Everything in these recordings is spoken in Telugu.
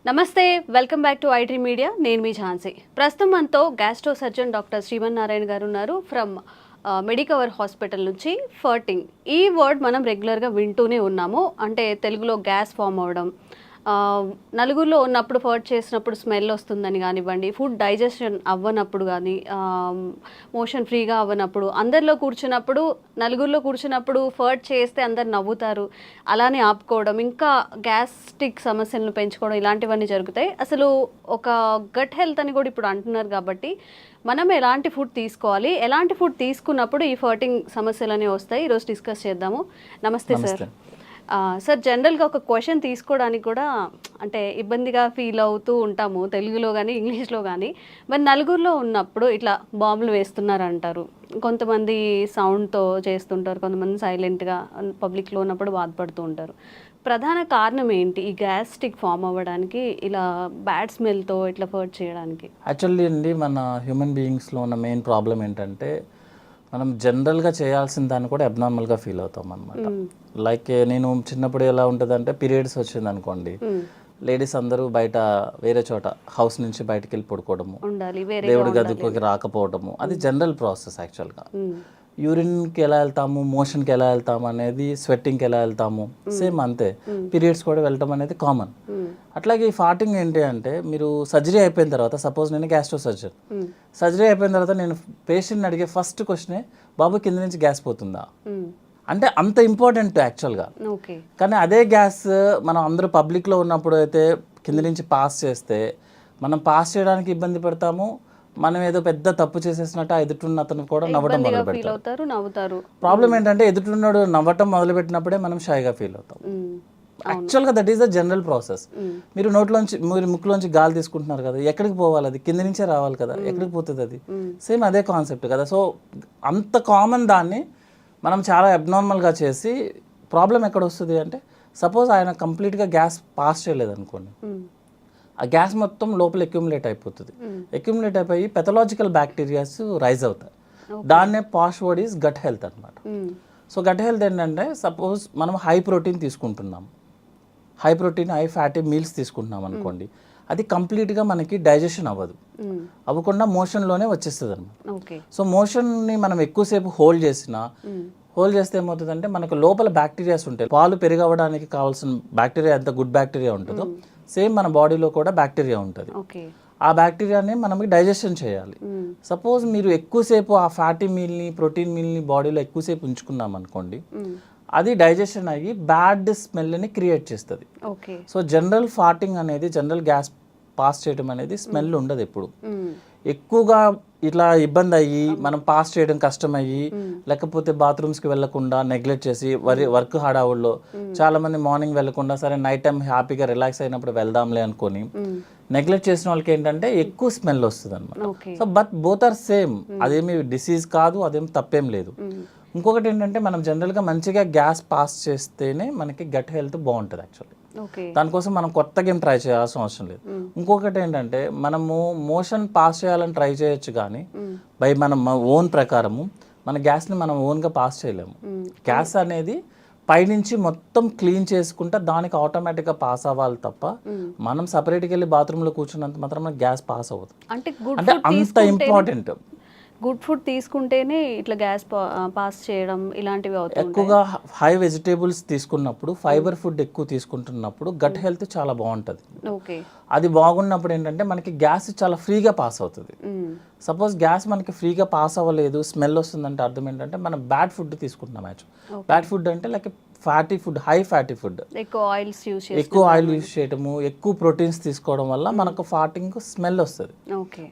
నమస్తే, welcome back to IT media. నేను మీ ఝాన్సీ. ప్రస్తుతం మనతో గ్యాస్ట్రో సర్జన్ డాక్టర్ శ్రీమన్నారాయణ గారు ఉన్నారు ఫ్రమ్ మెడికవర్ హాస్పిటల్ నుంచి. ఫర్టింగ్ ఈ వర్డ్ మనం రెగ్యులర్గా వింటూనే ఉన్నాము. అంటే తెలుగులో గ్యాస్ ఫామ్ అవ్వడం, నలుగురిలో ఉన్నప్పుడు ఫర్ట్ చేసినప్పుడు స్మెల్ వస్తుందని కానివ్వండి, ఫుడ్ డైజెషన్ అవ్వనప్పుడు కానీ, మోషన్ ఫ్రీగా అవ్వనప్పుడు, అందరిలో కూర్చున్నప్పుడు నలుగురిలో కూర్చున్నప్పుడు ఫర్ట్ చేస్తే అందరు నవ్వుతారు, అలానే ఆపుకోవడం, ఇంకా గ్యాస్ట్రిక్ సమస్యలను పెంచుకోవడం, ఇలాంటివన్నీ జరుగుతాయి. అసలు ఒక గట్ హెల్త్ అని కూడా ఇప్పుడు అంటున్నారు. కాబట్టి మనం ఎలాంటి ఫుడ్ తీసుకోవాలి, ఎలాంటి ఫుడ్ తీసుకున్నప్పుడు ఈ ఫర్టింగ్ సమస్యలు అనేవి వస్తాయి, ఈరోజు డిస్కస్ చేద్దాము. నమస్తే సార్. సార్, జనరల్గా ఒక క్వశ్చన్ తీసుకోవడానికి కూడా అంటే ఇబ్బందిగా ఫీల్ అవుతూ ఉంటాము, తెలుగులో కానీ ఇంగ్లీష్లో కానీ. మరి నలుగురిలో ఉన్నప్పుడు ఇట్లా బాంబులు వేస్తున్నారు అంటారు, కొంతమంది సౌండ్తో చేస్తుంటారు, కొంతమంది సైలెంట్గా పబ్లిక్లో ఉన్నప్పుడు బాధపడుతూ ఉంటారు. ప్రధాన కారణం ఏంటి ఈ గ్యాస్ట్రిక్ ఫామ్ అవ్వడానికి, ఇలా బ్యాడ్ స్మెల్తో ఇట్లా ఫర్ట్ చేయడానికి? యాక్చువల్లీ అండి, మన హ్యూమన్ బీయింగ్స్లో ఉన్న మెయిన్ ప్రాబ్లం ఏంటంటే మనం జనరల్గా చేయాల్సిన దాన్ని కూడా అబ్నార్మల్గా ఫీల్ అవుతాం అనమాట. లైక్ నేను చిన్నప్పుడు ఎలా ఉంటుంది అంటే, పీరియడ్స్ వచ్చింది అనుకోండి, లేడీస్ అందరూ బయట వేరే చోట హౌస్ నుంచి బయటకు వెళ్ళి పడుకోవడము, దేవుడి గదికి రాకపోవడము, అది జనరల్ ప్రాసెస్. యాక్చువల్గా యూరిన్కి ఎలా వెళ్తాము, మోషన్కి ఎలా వెళ్తాము అనేది, స్వెట్టింగ్కి ఎలా వెళ్తాము, సేమ్ అంతే. పీరియడ్స్ కూడా వెళ్ళటం అనేది కామన్. అట్లాగే ఈ ఫార్టింగ్ ఏంటి అంటే, మీరు సర్జరీ అయిపోయిన తర్వాత, సపోజ్ నేను గ్యాస్ట్రో సర్జన్, సర్జరీ అయిపోయిన తర్వాత నేను పేషెంట్ని అడిగే ఫస్ట్ క్వశ్చనే, బాబు కింద నుంచి గ్యాస్ పోతుందా అంటే. అంత ఇంపార్టెంట్ యాక్చువల్గా. కానీ అదే గ్యాస్ మనం అందరూ పబ్లిక్లో ఉన్నప్పుడు అయితే కింద నుంచి పాస్ చేస్తే, మనం పాస్ చేయడానికి ఇబ్బంది పడతాము, మనం ఏదో పెద్ద తప్పు చేసేసినట్టు ఎదుటిన్న అతను కూడా నవ్వడం మొదలు పెడతారు. ప్రాబ్లం ఏంటంటే, ఎదుటిన్నాడు నవ్వటం మొదలు పెట్టినప్పుడే మనం షైగా ఫీల్ అవుతాం. యాక్చువల్గా that is the general process. మీరు నోట్లోంచి, మీరు ముక్కులోంచి గాలి తీసుకుంటున్నారు కదా, ఎక్కడికి పోవాలి? అది కింద నుంచే రావాలి కదా, ఎక్కడికి పోతుంది అది? సేమ్ అదే కాన్సెప్ట్ కదా. సో అంత కామన్ దాన్ని మనం చాలా అబ్నార్మల్గా చేసి, ప్రాబ్లం ఎక్కడ వస్తుంది అంటే, సపోజ్ ఆయన కంప్లీట్గా గ్యాస్ పాస్ చేయలేదు అనుకోండి, ఆ గ్యాస్ మొత్తం లోపల అక్యుములేట్ అయిపోతుంది. అక్యుములేట్ అయిపోయి పెథలాజికల్ బ్యాక్టీరియాస్ రైజ్ అవుతాయి. దాన్నే పాష్ వర్డ్ ఈజ్ గట్ హెల్త్ అనమాట. సో గట్ హెల్త్ ఏంటంటే, సపోజ్ మనం హై ప్రోటీన్ తీసుకుంటున్నాం, high protein high fatty meals తీసుకుంటున్నాం అనుకోండి, అది కంప్లీట్గా మనకి డైజెషన్ అవ్వకుండా మోషన్లోనే వచ్చేస్తుంది అనమాట. సో మోషన్ని మనం ఎక్కువసేపు హోల్డ్ చేస్తే ఏమవుతుందంటే, మనకు లోపల బ్యాక్టీరియాస్ ఉంటాయి. పాలు పెరిగవడానికి కావాల్సిన బ్యాక్టీరియా ఎంత గుడ్ బ్యాక్టీరియా ఉంటుందో, సేమ్ మన బాడీలో కూడా బ్యాక్టీరియా ఉంటుంది. ఆ బ్యాక్టీరియాని మనకి డైజెషన్ చేయాలి. సపోజ్ మీరు ఎక్కువసేపు ఆ ఫ్యాటీ మీల్ని, ప్రోటీన్ మీల్ని బాడీలో ఎక్కువసేపు ఉంచుకున్నాం అనుకోండి, అది డైజెషన్ అయ్యి బ్యాడ్ స్మెల్ని క్రియేట్ చేస్తుంది. సో జనరల్ ఫార్టింగ్ అనేది, జనరల్ గ్యాస్ పాస్ చేయడం అనేది స్మెల్ ఉండదు ఎప్పుడు. ఎక్కువగా ఇట్లా ఇబ్బంది అయ్యి, మనం పాస్ చేయడం కష్టం అయ్యి, లేకపోతే బాత్రూమ్స్కి వెళ్లకుండా నెగ్లెక్ట్ చేసి, వర్క్ హడావుల్లో చాలా మంది మార్నింగ్ వెళ్లకుండా, సరే నైట్ టైం హ్యాపీగా రిలాక్స్ అయినప్పుడు వెళ్దాంలే అనుకొని నెగ్లెక్ట్ చేసిన వాళ్ళకి ఏంటంటే ఎక్కువ స్మెల్ వస్తుంది అనమాట. So but both are same. అదేమి డిసీజ్ కాదు, అదేం తప్పేం లేదు. ఇంకొకటి ఏంటంటే, మనం జనరల్గా మంచిగా గ్యాస్ పాస్ చేస్తేనే మనకి గట్ హెల్త్ బాగుంటుంది యాక్చువల్లీ. దానికోసం మనం కొత్తగా ఏం ట్రై చేయాల్సిన అవసరం లేదు. ఇంకొకటి ఏంటంటే, మనము మోషన్ పాస్ చేయాలని ట్రై చేయొచ్చు, కానీ బై మనం ఓన్ ప్రకారము మన గ్యాస్ని మనం ఓన్గా పాస్ చేయలేము. గ్యాస్ అనేది పైనుంచి మొత్తం క్లీన్ చేసుకుంటే దానికి ఆటోమేటిక్గా పాస్ అవ్వాలి తప్ప, మనం సపరేట్గా వెళ్ళి బాత్రూంలో కూర్చున్నంత మాత్రం గ్యాస్ పాస్ అవ్వదు. అంటే అంత ఇంపార్టెంట్. గుడ్ ఫుడ్ తీసుకుంటేనే ఇట్లా గ్యాస్ పాస్ చేయడం ఇలాంటివి అవుతాయి. ఎక్కువగా హై వెజిటేబుల్స్ తీసుకున్నప్పుడు, ఫైబర్ ఫుడ్ ఎక్కువ తీసుకుంటున్నప్పుడు గట్ హెల్త్ చాలా బాగుంటుంది. అది బాగున్నప్పుడు ఏంటంటే, మనకి గ్యాస్ చాలా ఫ్రీగా పాస్ అవుతుంది. సపోజ్ గ్యాస్ మనకి ఫ్రీగా పాస్ అవ్వలేదు, స్మెల్ వస్తుందంటే అర్థం ఏంటంటే, మనం బ్యాడ్ ఫుడ్ తీసుకుంటున్నాం. బ్యాడ్ ఫుడ్ అంటే like fatty food, high fatty food, ఎక్కువ ఆయిల్ యూజ్ చేయడము, ఎక్కువ ప్రోటీన్స్ తీసుకోవడం వల్ల మనకు ఫార్టింగ్ స్మెల్ వస్తుంది.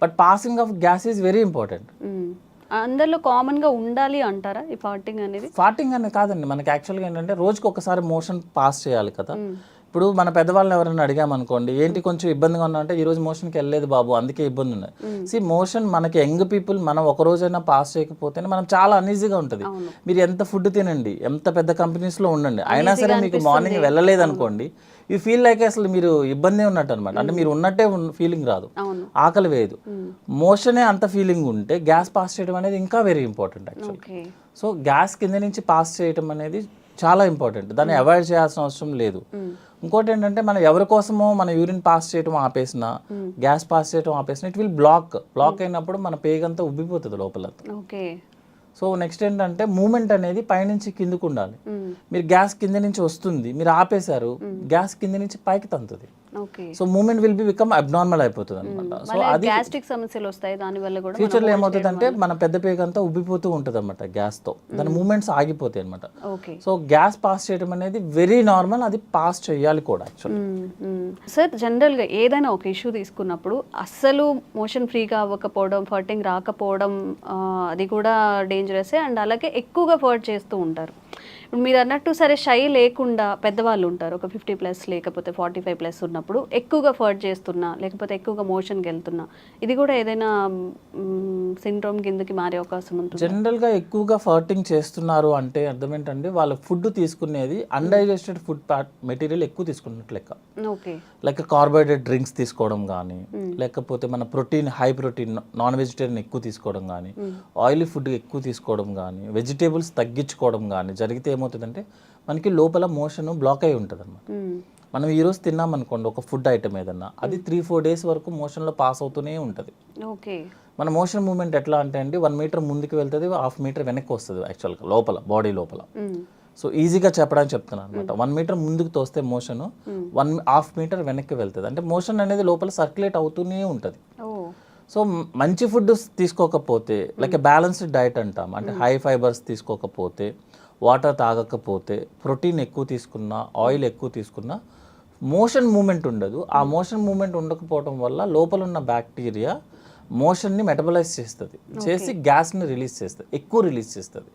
But passing of gas is very important. అందరిలో కామన్ గా ఉండాలి అంటారా ఈ ఫార్టింగ్ అనేది? ఫార్టింగ్ అనేది కాదండి, మనకి యాక్చువల్గా ఏంటంటే, రోజుకి ఒకసారి మోషన్ పాస్ చేయాలి కదా. ఇప్పుడు మన పెద్దవాళ్ళని ఎవరైనా అడిగామనుకోండి, ఏంటి కొంచెం ఇబ్బందిగా ఉన్నా అంటే, ఈ రోజు మోషన్కి వెళ్ళలేదు బాబు, అందుకే ఇబ్బంది ఉన్నది. మోషన్ మనకి యంగ్ పీపుల్, మనం ఒక రోజైనా పాస్ చేయకపోతేనే మనం చాలా అన్ఈజీగా ఉంటుంది. మీరు ఎంత ఫుడ్ తినండి, ఎంత పెద్ద కంపెనీస్లో ఉండండి, అయినా సరే మీకు మార్నింగ్ వెళ్ళలేదు అనుకోండి, యూ ఫీల్ లైక్ అసలు మీరు ఇబ్బంది ఉన్నట్టు అనమాట. అంటే మీరు ఉన్నట్టే ఫీలింగ్ రాదు, ఆకలి వేయదు. మోషనే అంత ఫీలింగ్ ఉంటే గ్యాస్ పాస్ చేయడం అనేది ఇంకా very important actually. So gas కింద నుంచి పాస్ చేయడం అనేది చాలా ఇంపార్టెంట్, దాన్ని అవాయిడ్ చేయాల్సిన అవసరం లేదు. ఇంకోటి ఏంటంటే మనం ఎవరి కోసమో మన యూరిన్ పాస్ చేయడం ఆపేసిన, గ్యాస్ పాస్ చేయడం ఆపేసిన, ఇట్ విల్ బ్లాక్ అయినప్పుడు మన పేగంతా ఉబ్బిపోతుంది లోపల. ఓకే. సో నెక్స్ట్ ఏంటంటే మూమెంట్ అనేది పైనుంచి కిందకు ఉండాలి. మీరు గ్యాస్ కింద నుంచి వస్తుంది, మీరు ఆపేశారు, గ్యాస్ కింద నుంచి పైకి తంతుంది. Okay. So movement will be become abnormal అయిపోతుంది అనమాట. సో అది గ్యాస్ట్రిక్ సమస్యలు వస్తాయి దాని వల్ల కూడా. ఫ్యూచర్లో ఏమవుతుంది అంటే మన పెద్ద పేగ అంతా ఉబ్బిపోతూ ఉంటుంది అనమాట గ్యాస్తో, దాని మూమెంట్స్ ఆగిపోతాయి అనమాట. ఓకే. సో గ్యాస్ పాస్ చేయడం అనేది వెరీ నార్మల్, అది పాస్ చేయాలి కూడా యాక్చువల్లీ. సార్ జనరల్గా ఏదైనా ఒక ఇష్యూ తీసుకున్నప్పుడు అస్సలు మోషన్ ఫ్రీగా అవ్వకపోవడం, ఫర్టింగ్ రాకపోవడం అది కూడా డేంజరస్. అండ్ అలాగే ఎక్కువగా ఫర్ట్ చేస్తూ ఉంటారు. ఇప్పుడు మీరు అన్నట్టు సరే షై లేకుండా పెద్దవాళ్ళు ఉంటారు, ఒక 50+ లేకపోతే 45+ ఉన్నప్పుడు ఎక్కువగా ఫర్ట్ చేస్తున్నా లేకపోతే ఎక్కువగా మోషన్కి వెళ్తున్నా, ఇది కూడా ఏదైనా సిండ్రోమ్ కిందకి మారే అవకాశం ఉంటుంది? జనరల్గా ఎక్కువగా ఫర్టింగ్ చేస్తున్నారు అంటే అర్థం ఏంటంటే వాళ్ళ ఫుడ్ తీసుకునేది అన్డైజెస్టెడ్ ఫుడ్ మెటీరియల్ ఎక్కువ తీసుకున్నట్లు లెక్క. ఓకే. లైక్ కార్బోహైడ్రేట్ డ్రింక్స్ తీసుకోవడం కానీ, లేకపోతే మన protein high protein non vegetarian ఎక్కువ తీసుకోవడం కానీ, ఆయిలీ ఫుడ్ ఎక్కువ తీసుకోవడం కానీ, వెజిటేబుల్స్ తగ్గించుకోవడం కానీ జరిగితే ఏమవుతుందంటే మనకి లోపల మోషన్ బ్లాక్ అయి ఉంటుంది అనమాట. మనం ఈరోజు తిన్నాం అనుకోండి ఒక ఫుడ్ ఐటమ్ ఏదన్నా, అది 3-4 డేస్ వరకు మోషన్లో పాస్ అవుతూనే ఉంటుంది. ఓకే. మన మోషన్ మూమెంట్ ఎట్లా అంటే అండి 1 మీటర్ ముందుకు వెళ్తుంది, 1/2 మీటర్ వెనక్కి వస్తుంది యాక్చువల్గా లోపల బాడీ లోపల. సో ఈజీగా చెప్పడానికి చెప్తున్నాను అనమాట. 1 మీటర్ ముందుకు తోస్తే మోషన్ 1/2 మీటర్ వెనక్కి వెళ్తుంది. అంటే మోషన్ అనేది లోపల సర్క్యులేట్ అవుతూనే ఉంటుంది. సో మంచి ఫుడ్ తీసుకోకపోతే, లైక్ బ్యాలెన్స్డ్ డైట్ అంటాం, అంటే హై ఫైబర్స్ తీసుకోకపోతే, వాటర్ తాగకపోతే, ప్రోటీన్ ఎక్కువ తీసుకున్నా, ఆయిల్ ఎక్కువ తీసుకున్నా మోషన్ మూమెంట్ ఉండదు. ఆ మోషన్ మూమెంట్ ఉండకపోవడం వల్ల లోపల ఉన్న బ్యాక్టీరియా మోషన్ని మెటబలైజ్ చేస్తుంది, చేసి గ్యాస్ని రిలీజ్ చేస్తుంది, ఎక్కువ రిలీజ్ చేస్తుంది.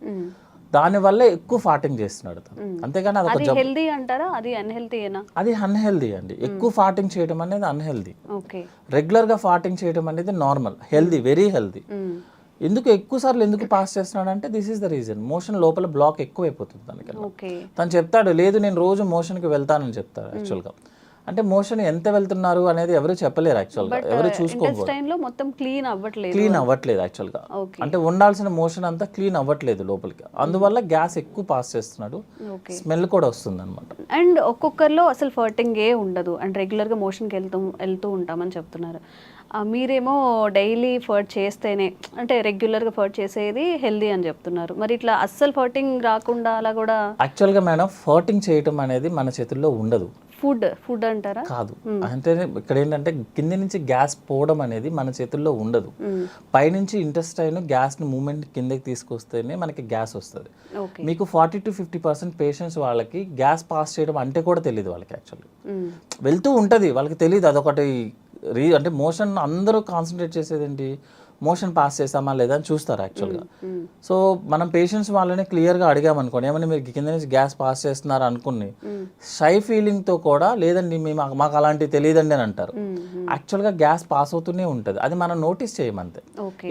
దానివల్ల ఎక్కువ ఫార్టింగ్ చేస్తున్నాడు తను. అంతేగాని అది హెల్దీ అంటారా, అది అన్హెల్దీయేనా? అది అన్హెల్దీ అండి. ఎక్కువ ఫార్టింగ్ చేయడం అనేది అన్హెల్దీ. ఓకే. రెగ్యులర్గా ఫార్టింగ్ చేయడం అనేది నార్మల్, హెల్దీ, వెరీ హెల్దీ. ఎందుకు ఎక్కువ సార్లు ఎందుకు పాస్ చేస్తున్నాడు అంటే this is the reason, motion లోపల బ్లాక్ ఎక్కువ అయిపోతుంది దానికి. తను చెప్తాడు లేదు నేను రోజు మోషన్కి వెళ్తానని చెప్తాడు యాక్చువల్గా. అంటే మోషన్ ఎంత వెళ్తున్నారు అనేది ఎవరు చెప్పలేరు యాక్చువల్గా, ఎవరు చూసుకోకూడదు. మొత్తం క్లీన్ అవ్వట్లేదు యాక్చువల్గా. అంటే ఉండాల్సిన మోషన్ అంతా క్లీన్ అవ్వట్లేదు లోపలికి, అందువల్ల గ్యాస్ ఎక్కువ పాస్ చేస్తున్నాడు, స్మెల్ కూడా వస్తుంది అనమాట. అండ్ ఒక్కొక్కరిలో అసలు ఫర్టింగ్ ఏ ఉండదు అండ్ రెగ్యులర్గా మోషన్కి వెళ్తూ ఉంటామని చెప్తున్నారు. మీరేమో డైలీ ఫర్ట్ చేస్తేనే, అంటే రెగ్యులర్గా ఫర్ట్ చేసేది హెల్దీ అని చెప్తున్నారు. మరి ఇట్లా అస్సలు ఫర్టింగ్ రాకుండా అలా కూడా? యాక్చువల్గా మేడం ఫర్టింగ్ చేయటం అనేది మన చేతుల్లో ఉండదు. ఫుడ్ అంటారా? కాదు. అంటే ఇక్కడ ఏంటంటే కింద నుంచి గ్యాస్ పోవడం అనేది మన చేతుల్లో ఉండదు. పైనుంచి ఇంటెస్టైన్ గ్యాస్ని మూమెంట్ కిందకి తీసుకొస్తేనే మనకి గ్యాస్ వస్తుంది. మీకు 40-50% పేషెంట్స్ వాళ్ళకి గ్యాస్ పాస్ చేయడం అంటే కూడా తెలియదు వాళ్ళకి. యాక్చువల్లీ వెళ్తూ ఉంటుంది, వాళ్ళకి తెలియదు. అదొకటి అంటే మోషన్ అందరూ కాన్సన్ట్రేట్ చేసేది ఏంటి, మోషన్ పాస్ చేసామా లేదా అని చూస్తారు యాక్చువల్గా. సో మనం పేషెంట్స్ వాళ్ళని క్లియర్గా అడిగామనుకోండి, ఏమన్నా మీరు కింద నుంచి గ్యాస్ పాస్ చేస్తున్నారు అనుకుని షై ఫీలింగ్తో కూడా లేదండి మాకు అలాంటివి తెలియదండి అని అంటారు. యాక్చువల్గా గ్యాస్ పాస్ అవుతూనే ఉంటుంది, అది మనం నోటీస్ చేయమంతే.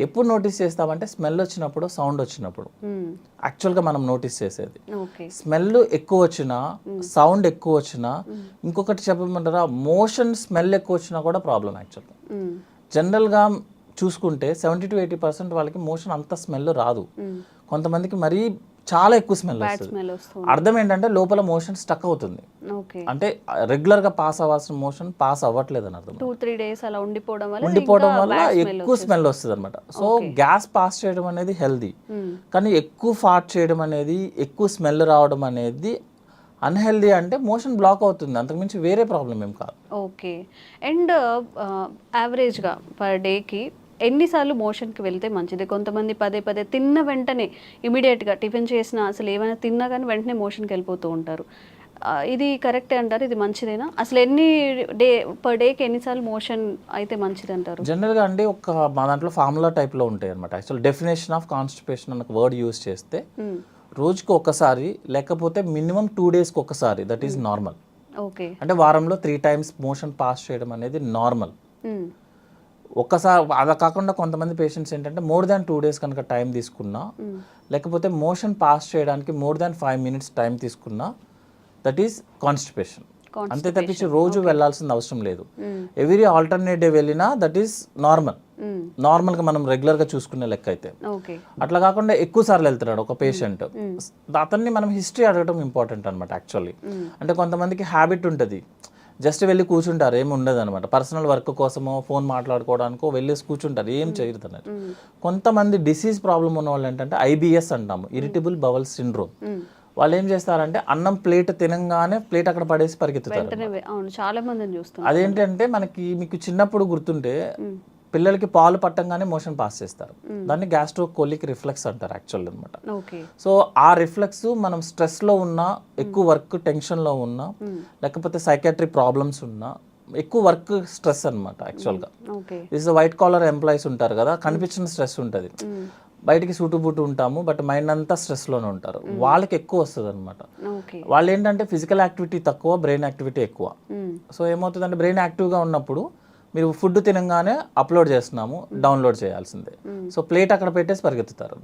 ఎప్పుడు నోటీస్ చేస్తామంటే స్మెల్ వచ్చినప్పుడు, సౌండ్ వచ్చినప్పుడు యాక్చువల్గా మనం నోటీస్ చేసేది. స్మెల్ ఎక్కువ వచ్చినా, సౌండ్ ఎక్కువ వచ్చినా, ఇంకొకటి చెప్పమంటారా, మోషన్ స్మెల్ ఎక్కువ వచ్చినా కూడా ప్రాబ్లం యాక్చువల్గా. జనరల్గా చూసుకుంటే 70-80% వాళ్ళకి మోషన్ అంత స్మెల్ రాదు. కొంతమందికి మరీ చాలా ఎక్కువ స్మెల్ వస్తుంది. అర్థం ఏంటంటే లోపల మోషన్ స్టక్ అవుతుంది. అంటే రెగ్యులర్గా పాస్ అవ్వాల్సిన మోషన్ పాస్ అవ్వట్లేదు అని అర్థం. 2-3 days అలా ఉండిపోవడం వల్ల ఎక్కువ స్మెల్ వస్తుంది అనమాట. సో గ్యాస్ పాస్ చేయడం అనేది హెల్దీ, కానీ ఎక్కువ ఫార్ట్ చేయడం అనేది, ఎక్కువ స్మెల్ రావడం అనేది అన్హెల్దీ. అంటే మోషన్ బ్లాక్ అవుతుంది, అంతకుమించి వేరే ప్రాబ్లం ఏం కాదు. ఓకే. అండ్ యావరేజ్గా పర్ డేకి ఎన్నిసార్లు మోషన్కి వెళ్తే మంచిది? కొంతమంది పదే తిన్న వెంటనే ఇమీడియట్గా టిఫిన్ చేసినా, అసలు ఏమైనా తిన్నా కానీ వెంటనే మోషన్కి వెళ్ళిపోతూ ఉంటారు. ఇది కరెక్టే అంటారు? ఇది మంచిదేనా? అసలు పర్ డేకి ఎన్నిసార్లు మోషన్ అయితే మంచిది అంటారు? జనరల్గా అండి మా దాంట్లో ఫార్ములా టైప్లో ఉంటాయి అనమాట. యాక్చువల్ డెఫినేషన్ ఆఫ్ కాన్స్టిపేషన్ అన్న వర్డ్ యూజ్ చేస్తే రోజుకి ఒకసారి లేకపోతే మినిమం 2 daysకి ఒకసారి, దట్ ఈస్ నార్మల్. ఓకే. అంటే వారంలో 3 times మోషన్ పాస్ చేయడం అనేది నార్మల్. ఒక్కసారి అలా కాకుండా కొంతమంది పేషెంట్స్ ఏంటంటే మోర్ దాన్ 2 days కనుక టైం తీసుకున్నా, లేకపోతే మోషన్ పాస్ చేయడానికి మోర్ దాన్ 5 minutes టైం తీసుకున్నా, దట్ ఈస్ కాన్స్టిపేషన్. అంతే తప్పించి రోజు వెళ్ళాల్సిన అవసరం లేదు. ఎవ్రీ ఆల్టర్నేట్ డే వెళ్ళినా దట్ ఈస్ నార్మల్. నార్మల్గా మనం రెగ్యులర్గా చూసుకునే లెక్క అయితే. అట్లా కాకుండా ఎక్కువ సార్లు వెళ్తున్నాడు ఒక పేషెంట్, అతన్ని మనం హిస్టరీ అడగడం ఇంపార్టెంట్ అనమాట యాక్చువల్లీ. అంటే కొంతమందికి హ్యాబిట్ ఉంటుంది, జస్ట్ వెళ్ళి కూర్చుంటారు, ఏమి ఉండదు అనమాట. పర్సనల్ వర్క్ కోసమో ఫోన్ మాట్లాడుకోవడానికో వెళ్ళేసి కూర్చుంటారు, ఏం చేయరు అన్నట్టు. కొంతమంది డిసీజ్ ప్రాబ్లం ఉన్న వాళ్ళు ఏంటంటే IBS అంటాము, ఇరిటబుల్ బవల్ సిండ్రోమ్. వాళ్ళు ఏం చేస్తారంటే అన్నం ప్లేట్ తినంగానే ప్లేట్ అక్కడ పడేసి పరిగెత్తుతారు. చాలా మందిని చూస్తాం. అదేంటంటే మీకు చిన్నప్పుడు గుర్తుంటే పిల్లలకి పాలు పట్టంగానే మోషన్ పాస్ చేస్తారు, దాన్ని గ్యాస్ట్రోకోలిక్ రిఫ్లెక్స్ అంటారు యాక్చువల్ అనమాట. సో ఆ రిఫ్లెక్స్ మనం స్ట్రెస్లో ఉన్నా, ఎక్కువ వర్క్ టెన్షన్లో ఉన్నా, లేకపోతే సైకాట్రీ ప్రాబ్లమ్స్ ఉన్నా, ఎక్కువ వర్క్ స్ట్రెస్ అనమాట యాక్చువల్గా. ఇస్ వైట్ కాలర్ ఎంప్లాయీస్ ఉంటారు కదా, కనిపించిన స్ట్రెస్ ఉంటుంది, బయటికి సూటుబుట్టు ఉంటాము బట్ మైండ్ అంతా స్ట్రెస్లోనే ఉంటారు, వాళ్ళకి ఎక్కువ వస్తుంది అనమాట. వాళ్ళు ఏంటంటే ఫిజికల్ యాక్టివిటీ తక్కువ, బ్రెయిన్ యాక్టివిటీ ఎక్కువ. సో ఏమవుతుందంటే బ్రెయిన్ యాక్టివ్గా ఉన్నప్పుడు మీరు ఫుడ్ తినగానే అప్లోడ్ చేస్తున్నాము, డౌన్లోడ్ చేయాల్సిందే. సో ప్లేట్ అక్కడ పెట్టేసి పరిగెత్తుతారు,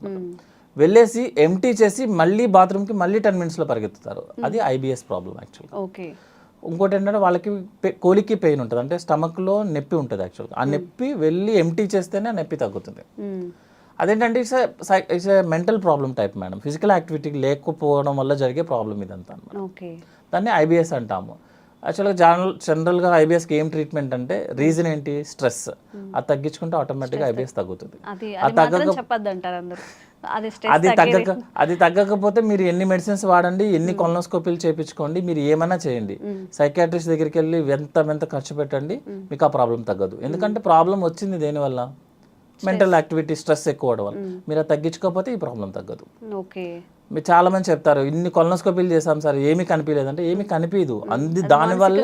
వెళ్ళేసి ఎంటీ చేసి మళ్ళీ బాత్రూమ్కి మళ్ళీ 10 minutesలో పరిగెత్తుతారు. అది IBS ప్రాబ్లం యాక్చువల్గా. ఇంకోటి ఏంటంటే వాళ్ళకి కోలికి పెయిన్ ఉంటుంది, అంటే స్టమక్లో నొప్పి ఉంటుంది యాక్చువల్గా. ఆ నొప్పి వెళ్ళి ఎంటీ చేస్తేనే నొప్పి తగ్గుతుంది. అదేంటంటే it's a mental problem type madam, physical activity లేకపోవడం వల్ల జరిగే ప్రాబ్లం ఇదంతా అనమాట. దాన్ని IBS అంటాము. యాక్చువల్గా జనరల్గా IBSకి ఏం ట్రీట్మెంట్ అంటే రీజన్ ఏంటి, స్ట్రెస్. అది తగ్గించుకుంటే ఆటోమేటిక్గా IBS తగ్గుతుంది. అది తగ్గకపోతే మీరు ఎన్ని మెడిసిన్స్ వాడండి, ఎన్ని కొలనోస్కోపీలు చేయించుకోండి, మీరు ఏమైనా చేయండి, సైకాట్రిస్ట్ దగ్గరికి వెళ్ళి ఎంత ఖర్చు పెట్టండి, మీకు ఆ ప్రాబ్లం తగ్గదు. ఎందుకంటే ప్రాబ్లం వచ్చింది దేనివల్ల, మెంటల్ యాక్టివిటీ, స్ట్రెస్ ఎక్కువ అవడం వల్ల. మీరు అది తగ్గించుకోకపోతే ఈ ప్రాబ్లం తగ్గదు. మీరు చాలా మంది చెప్తారు ఇన్ని కొలనోస్కోపీలు చేసాం సార్ ఏమీ కనిపించలేదంటే, ఏమీ కనిపించదు. దానివల్ల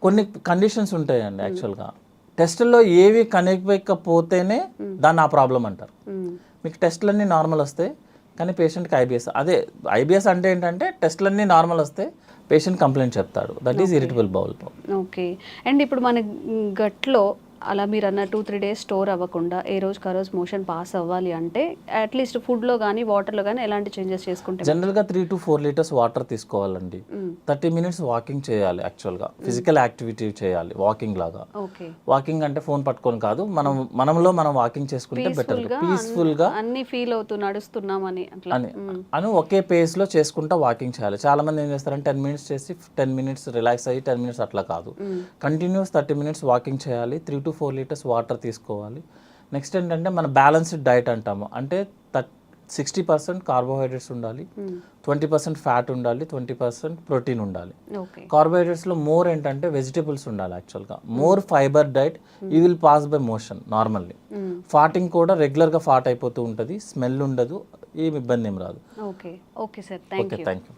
కొన్ని కండిషన్స్ ఉంటాయండి యాక్చువల్గా. టెస్టుల్లో ఏవి కనిపించకపోతేనే దాన్ని ఆ ప్రాబ్లం అంటారు. మీకు టెస్టులన్నీ నార్మల్ వస్తాయి కానీ పేషెంట్కి IBS. అదే IBS అంటే ఏంటంటే టెస్టులన్నీ నార్మల్ వస్తే పేషెంట్ కంప్లైంట్ చెప్తాడు, that is irritable bowel problem. Okay. And ఇప్పుడు మన గట్లో అలా మీరు అన్న 2-3 days స్టోర్ అవ్వకుండా ఏ రోజుకి ఆ రోజు మోషన్ పాస్ అవ్వాలి అంటే అట్లీస్ట్ ఫుడ్లో కానీ వాటర్లో కానీ ఎలాంటి చేంజెస్ చేసుకుంటే? జనరల్గా 3 to 4 liters వాటర్ తీసుకోవాలండి. 30 minutes వాకింగ్ చేయాలి యాక్చువల్గా, ఫిజికల్ యాక్టివిటీ చేయాలి వాకింగ్ లాగా. వాకింగ్ అంటే ఫోన్ పట్టుకొని కాదు, మనం వాకింగ్ చేసుకుంటే బెటర్, పీస్ఫుల్గా అన్ని ఫీల్ అవుతూ నడుస్తున్నామని అని ఒకే పేస్లో చేసుకుంటా వాకింగ్ చేయాలి. చాలా మంది ఏం చేస్తారంటే 10 minutes చేసి 10 minutes రిలాక్స్ అయ్యి 10 minutes అట్లా కాదు, కంటిన్యూస్ 30 minutes వాకింగ్ చేయాలి, 3 to 4 liters వాటర్ తీసుకోవాలి. నెక్స్ట్ ఏంటంటే మన బ్యాలెన్స్డ్ డైట్ అంటాము, అంటే 60% కార్బోహైడ్రేట్స్ ఉండాలి, 20% ఫ్యాట్ ఉండాలి, 20% ప్రోటీన్ ఉండాలి. కార్బోహైడ్రేట్స్లో మోర్ ఏంటంటే వెజిటేబుల్స్ ఉండాలి యాక్చువల్గా, more fibre diet, you will pass by motion normally. ఫాటింగ్ కూడా రెగ్యులర్గా ఫాట్ అయిపోతూ ఉంటుంది, స్మెల్ ఉండదు, ఏమి ఇబ్బంది ఏం రాదు. Okay sir, thank you.